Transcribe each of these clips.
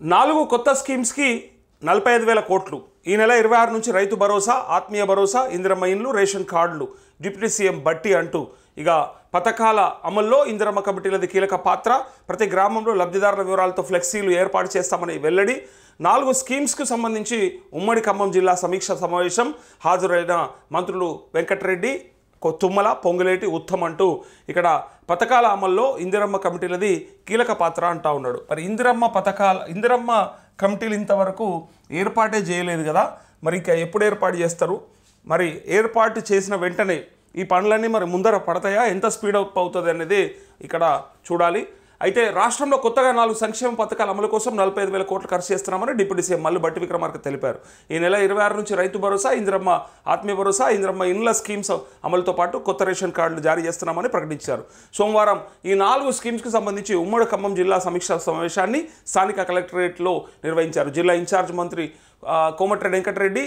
4 కొత్త స్కీమ్స్కి 45,000 కోట్లు. ఈ నెల 26 నుంచి రైతు భరోసా, ఆత్మీయ భరోసా, ఇందిరమ్మ ఇండ్లు, రేషన్ కార్డులు, డిప్యూటీ సీఎం బట్టి అంటూ ఇక పథకాల అమల్లో ఇందిరమ్మ కమిటీలది కీలక పాత్ర. ప్రతి గ్రామంలో లబ్ధిదారుల వివరాలతో ఫ్లెక్సీలు ఏర్పాటు చేస్తామని వెల్లడి. 4 స్కీమ్స్కు సంబంధించి ఉమ్మడి ఖమ్మం జిల్లా సమీక్ష సమావేశం. హాజరైన మంత్రులు వెంకటరెడ్డి, తుమ్మల, పొంగులేటి, ఉత్తమ్ అంటూ ఇక్కడ పథకాల అమల్లో ఇందిరమ్మ కమిటీలది కీలక పాత్ర అంటా ఉన్నాడు. మరి ఇందిరమ్మ కమిటీలు ఇంతవరకు ఏర్పాటే చేయలేదు కదా, మరి ఇంకా ఎప్పుడు ఏర్పాటు చేస్తారు? మరి ఏర్పాటు చేసిన వెంటనే ఈ పనులన్నీ మరి ముందర పడతాయా, ఎంత స్పీడ్ అప్ అవుతుంది అనేది ఇక్కడ చూడాలి. అయితే రాష్ట్రంలో కొత్తగా 4 సంక్షేమ పథకాల అమలు కోసం 45,000 కోట్లు ఖర్చు చేస్తున్నామని డిప్యూటీ సీఎం మల్లు భట్టి విక్రమార్క తెలిపారు. ఈ నెల 26 నుంచి రైతు భరోసా, ఇందిరమ్మ ఆత్మీయ భరోసా, ఇందిరమ్మ ఇండ్ల స్కీమ్స్ అమలుతో పాటు కొత్త రేషన్ కార్డులు జారీ చేస్తున్నామని ప్రకటించారు. సోమవారం ఈ 4 స్కీమ్స్కి సంబంధించి ఉమ్మడి ఖమ్మం జిల్లా సమీక్షా సమావేశాన్ని స్థానిక కలెక్టరేట్లో నిర్వహించారు. జిల్లా ఇన్ఛార్జ్ మంత్రి కోమటిరెడ్డి వెంకటరెడ్డి,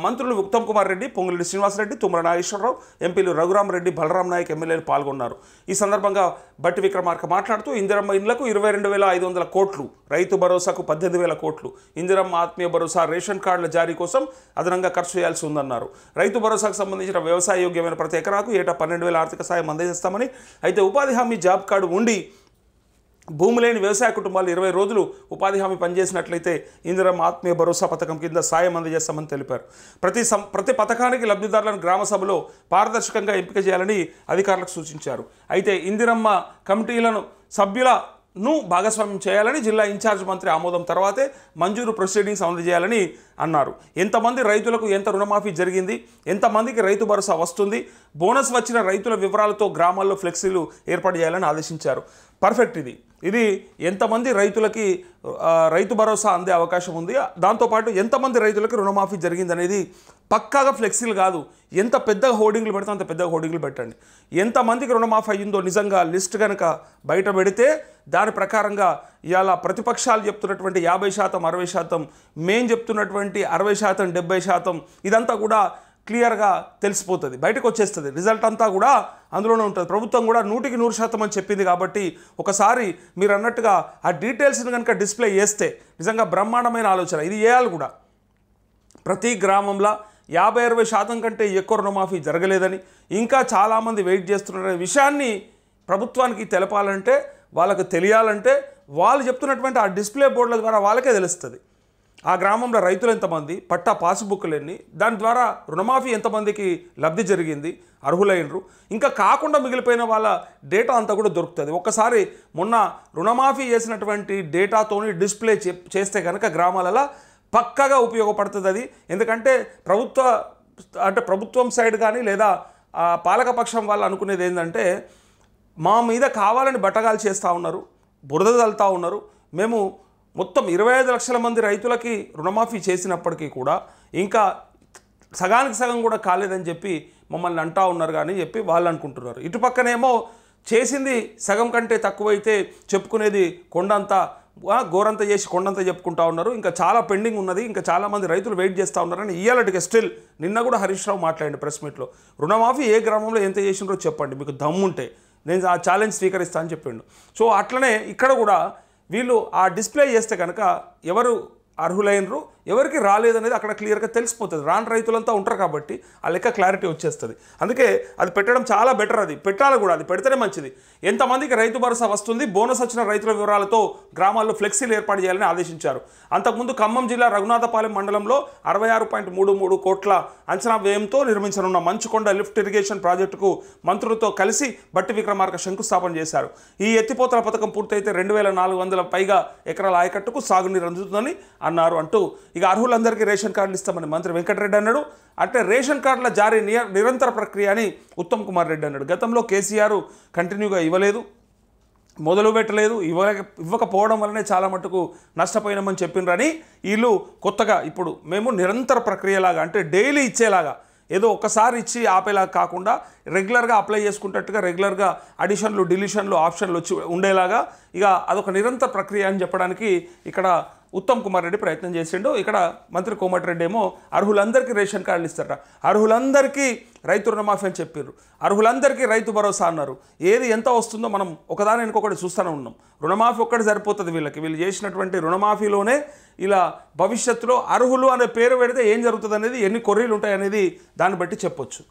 మంత్రులు ఉత్తమ్ కుమార్ రెడ్డి, పొంగులేటి శ్రీనివాసరెడ్డి, తుమ్మల నాగేశ్వరరావు, ఎంపీలు రఘురామ్ రెడ్డి, బలరాం నాయక్ ఎమ్మెల్యేలు పాల్గొన్నారు. ఈ సందర్భంగా భట్టి విక్రమార్క మాట్లాడుతూ ఇందిరమ్మ ఇండ్లకు 22,500 కోట్లు, రైతు భరోసాకు 18,000 కోట్లు, ఇందిరమ్మ ఆత్మీయ భరోసా, రేషన్ కార్డుల జారీ కోసం అదనంగా ఖర్చు చేయాల్సి ఉందన్నారు. రైతు భరోసాకు సంబంధించిన వ్యవసాయ యోగ్యమైన ప్రతి ఎకరాకు ఏటా 12,000 ఆర్థిక సాయం అందజేస్తామని, అయితే ఉపాధి హామీ జాబ్ కార్డు ఉండి భూమి లేని వ్యవసాయ కుటుంబాలు 20 రోజులు ఉపాధి హామీ పనిచేసినట్లయితే ఇందిరమ్మ ఆత్మీయ భరోసా పథకం కింద సాయం అందజేస్తామని తెలిపారు. ప్రతి పథకానికి లబ్ధిదారులను గ్రామ సభలో పారదర్శకంగా ఎంపిక చేయాలని అధికారులకు సూచించారు. అయితే ఇందిరమ్మ కమిటీలను సభ్యులను భాగస్వామ్యం చేయాలని జిల్లా ఇన్ఛార్జ్ మంత్రి ఆమోదం తర్వాతే మంజూరు ప్రొసీడింగ్స్ అందజేయాలని అన్నారు. ఎంతమంది రైతులకు ఎంత రుణమాఫీ జరిగింది, ఎంతమందికి రైతు భరోసా వస్తుంది, బోనస్ వచ్చిన రైతుల వివరాలతో గ్రామాల్లో ఫ్లెక్సీలు ఏర్పాటు చేయాలని ఆదేశించారు. పర్ఫెక్ట్. ఇది ఎంతమంది రైతులకి రైతు భరోసా అందే అవకాశం ఉంది, దాంతోపాటు ఎంతమంది రైతులకి రుణమాఫీ జరిగిందనేది పక్కాగా ఫ్లెక్సీలు కాదు, ఎంత పెద్ద హోర్డింగ్లు పెడితే అంత పెద్ద హోర్డింగ్లు పెట్టండి. ఎంతమందికి రుణమాఫీ అయ్యిందో నిజంగా లిస్ట్ కనుక బయట పెడితే దాని ప్రకారంగా ఇవాళ ప్రతిపక్షాలు చెప్తున్నటువంటి 50%, 60%, మేం చెప్తున్నటువంటి 60%, 70% ఇదంతా కూడా క్లియర్గా తెలిసిపోతుంది, బయటకు వచ్చేస్తుంది. రిజల్ట్ అంతా కూడా అందులోనే ఉంటుంది. ప్రభుత్వం కూడా 100% అని చెప్పింది కాబట్టి ఒకసారి మీరు అన్నట్టుగా ఆ డీటెయిల్స్ని కనుక డిస్ప్లే చేస్తే నిజంగా బ్రహ్మాండమైన ఆలోచన. ఇది చేయాలి కూడా. ప్రతి గ్రామంలో 50-60% కంటే ఎక్కువ రుణమాఫీ జరగలేదని, ఇంకా చాలామంది వెయిట్ చేస్తున్నారనే విషయాన్ని ప్రభుత్వానికి తెలపాలంటే, వాళ్ళకు తెలియాలంటే వాళ్ళు చెప్తున్నటువంటి ఆ డిస్ప్లే బోర్డుల ద్వారా వాళ్ళకే తెలుస్తుంది. ఆ గ్రామంలో రైతులు ఎంతమంది, పట్టా పాస్బుక్లు ఎన్ని, దాని ద్వారా రుణమాఫీ ఎంతమందికి లబ్ధి జరిగింది, అర్హులైనరు, ఇంకా కాకుండా మిగిలిపోయిన వాళ్ళ డేటా అంతా కూడా దొరుకుతుంది. ఒక్కసారి మొన్న రుణమాఫీ చేసినటువంటి డేటాతోని డిస్ప్లే చేస్తే కనుక గ్రామాలలో పక్కాగా ఉపయోగపడుతుంది అది. ఎందుకంటే ప్రభుత్వం సైడ్ కానీ లేదా పాలకపక్షం వాళ్ళు అనుకునేది ఏంటంటే, మా మీద కావాలని బట్టగాలు చేస్తూ ఉన్నారు, బురద చల్లుతూ ఉన్నారు, మేము మొత్తం 25 లక్షల మంది రైతులకి రుణమాఫీ చేసినప్పటికీ కూడా ఇంకా సగానికి సగం కూడా కాలేదని చెప్పి మమ్మల్ని అంటా ఉన్నారు కానీ చెప్పి వాళ్ళు అనుకుంటున్నారు. ఇటుపక్కనేమో చేసింది సగం కంటే తక్కువైతే చెప్పుకునేది కొండంతా, గోరంతా చేసి కొండంతా చెప్పుకుంటా ఉన్నారు. ఇంకా చాలా పెండింగ్ ఉన్నది, ఇంకా చాలామంది రైతులు వెయిట్ చేస్తూ ఉన్నారని ఇయ్యాలటికి స్టిల్ నిన్న కూడా హరీష్ రావు మాట్లాడండి ప్రెస్ మీట్లో. రుణమాఫీ ఏ గ్రామంలో ఎంత చేసినారో చెప్పండి, మీకు దమ్ముంటే నేను ఆ ఛాలెంజ్ స్వీకరిస్తా అని చెప్పిండు. సో అట్లనే ఇక్కడ కూడా వీళ్ళు ఆ డిస్ప్లే చేస్తే కనుక ఎవరు అర్హులైనరు, ఎవరికి రాలేదనేది అక్కడ క్లియర్గా తెలిసిపోతుంది. రాని రైతులంతా ఉంటారు కాబట్టి ఆ లెక్క క్లారిటీ వచ్చేస్తుంది. అందుకే అది పెట్టడం చాలా బెటర్, అది పెట్టాలి కూడా, అది పెడితేనే మంచిది. ఎంతమందికి రైతు భరోసా వస్తుంది, బోనస్ వచ్చిన రైతుల వివరాలతో గ్రామాల్లో ఫ్లెక్సీలు ఏర్పాటు చేయాలని ఆదేశించారు. అంతకుముందు ఖమ్మం జిల్లా రఘునాథపాలెం మండలంలో 66.33 కోట్ల అంచనా వ్యయంతో నిర్మించనున్న మంచుకొండ లిఫ్ట్ ఇరిగేషన్ ప్రాజెక్టుకు మంత్రులతో కలిసి భట్టి విక్రమార్క శంకుస్థాపన చేశారు. ఈ ఎత్తిపోతల పథకం పూర్తయితే 2,400 పైగా ఎకరాల ఆయకట్టుకు సాగునీరు అందుతుందని అన్నారు. అంటూ ఇక అర్హులందరికీ రేషన్ కార్డులు ఇస్తామని మంత్రి వెంకటరెడ్డి అన్నాడు. అంటే రేషన్ కార్డుల జారీ నిరంతర ప్రక్రియ అని ఉత్తమ్ కుమార్ రెడ్డి అన్నాడు. గతంలో కేసీఆర్ కంటిన్యూగా ఇవ్వలేదు, మొదలు పెట్టలేదు, ఇవ్వకపోవడం వల్లనే చాలా మటుకు నష్టపోయినామని చెప్పిండ్రని వీళ్ళు కొత్తగా ఇప్పుడు మేము నిరంతర ప్రక్రియలాగా, అంటే డైలీ ఇచ్చేలాగా, ఏదో ఒకసారి ఇచ్చి ఆపేలాగా కాకుండా రెగ్యులర్గా అప్లై చేసుకుంటట్టుగా రెగ్యులర్గా అడిషన్లు, డిలీషన్లు, ఆప్షన్లు వచ్చి ఉండేలాగా ఇక అదొక నిరంతర ప్రక్రియ అని చెప్పడానికి ఇక్కడ ఉత్తమ్ కుమార్ రెడ్డి ప్రయత్నం చేసిండు. ఇక్కడ మంత్రి కోమటిరెడ్డి ఏమో అర్హులందరికీ రేషన్ కార్డులు ఇస్తారట, అర్హులందరికీ రైతు రుణమాఫీ అని చెప్పారు, అర్హులందరికీ రైతు భరోసా అన్నారు. ఏది ఎంత వస్తుందో మనం ఒకదాని ఇంకొకటి చూస్తూనే ఉన్నాం. రుణమాఫీ ఒక్కటి సరిపోతుంది వీళ్ళకి. వీళ్ళు చేసినటువంటి రుణమాఫీలోనే ఇలా భవిష్యత్తులో అర్హులు అనే పేరు పెడితే ఏం జరుగుతుంది అనేది, ఎన్ని కొర్రీలు ఉంటాయి అనేది దాన్ని బట్టి చెప్పొచ్చు.